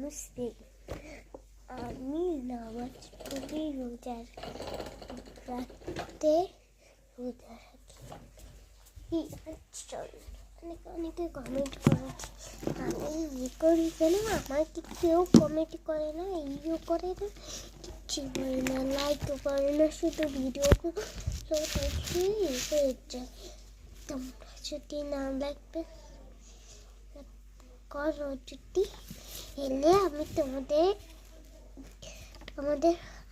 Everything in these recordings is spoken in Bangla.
নমস্তে। আমি নামাজ পড়ি রোজার রাতে রোজা রাখি। অনেকে কমেন্ট করেছে আমি ইয়ে করি কেন, আমাকে কেউ কমেন্ট করে না, ইয়ে করে না, কিচ্ছু করে না, লাইকও করে না, শুধু ভিডিও হয়ে যায়। তোমরা যদি না লাগবে করো, যদি এলে আমি তোমাদের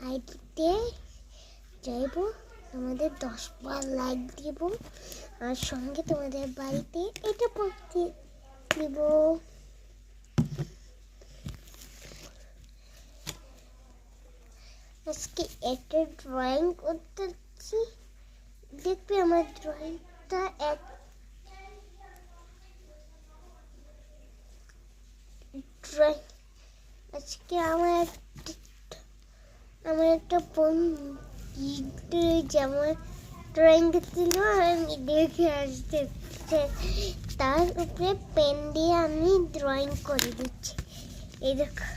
আইডিতে যাইব, তোমাদের 10 বার লাইক দিব, আর সঙ্গে তোমাদের বাড়িতে এটা পড়তে দিব। আজকে একটা ড্রয়িং করতেছি, দেখবে আমার ড্রয়িংটা আজকে আমার একটা বন্ধু যেমন ড্রয়িং ছিল, আমি দেখে আসতে তার উপরে পেন দিয়ে আমি ড্রয়িং করে দিচ্ছি। এই দেখো,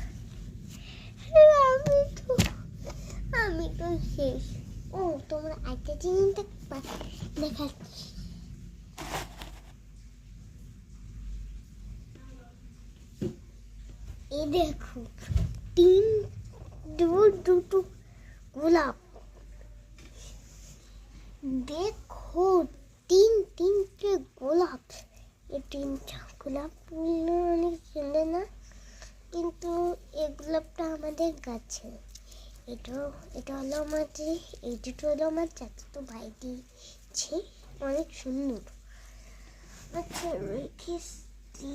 আমি তো শেষ। ও তোমরা একটা জিনিস দেখাচ্ছি, এই দেখো দুটো গোলাপ, দেখো তিনটে গোলাপ। এই 3টা গোলাপ অনেক সুন্দর না? কিন্তু এই গোলাপটা আমাদের গাছে, এটা হলো আমাদের, এই দুটো হলো আমার চাচাতো ভাই দিয়েছে, অনেক সুন্দর। আচ্ছা রেখেছি,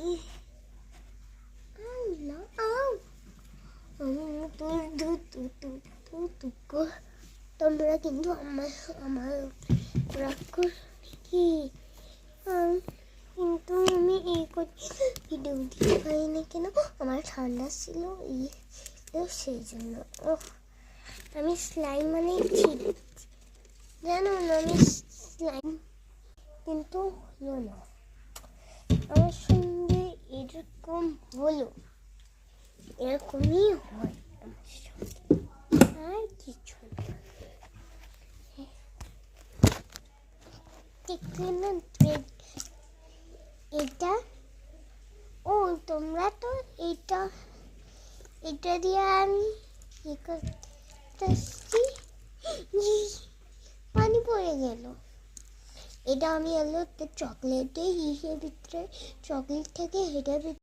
তোমরা কিন্তু আমার রাগ কি, কিন্তু আমি এই ভিডিও দিতে পারি না কেন, আমার ঠান্ডা ছিল সেই জন্য। আমি স্লাইম মানে জানো না, আমি স্লাইম কিন্তু হলো না আমার সঙ্গে, এরকম হলো, এরকমই হয় আমার সঙ্গে, আর কিছু না। এটা ও তোমরা তো এটা দিয়ে আমি পানি পড়ে গেল। এটা আমি চকলেটের ভিতরে, চকলেট থেকে এটার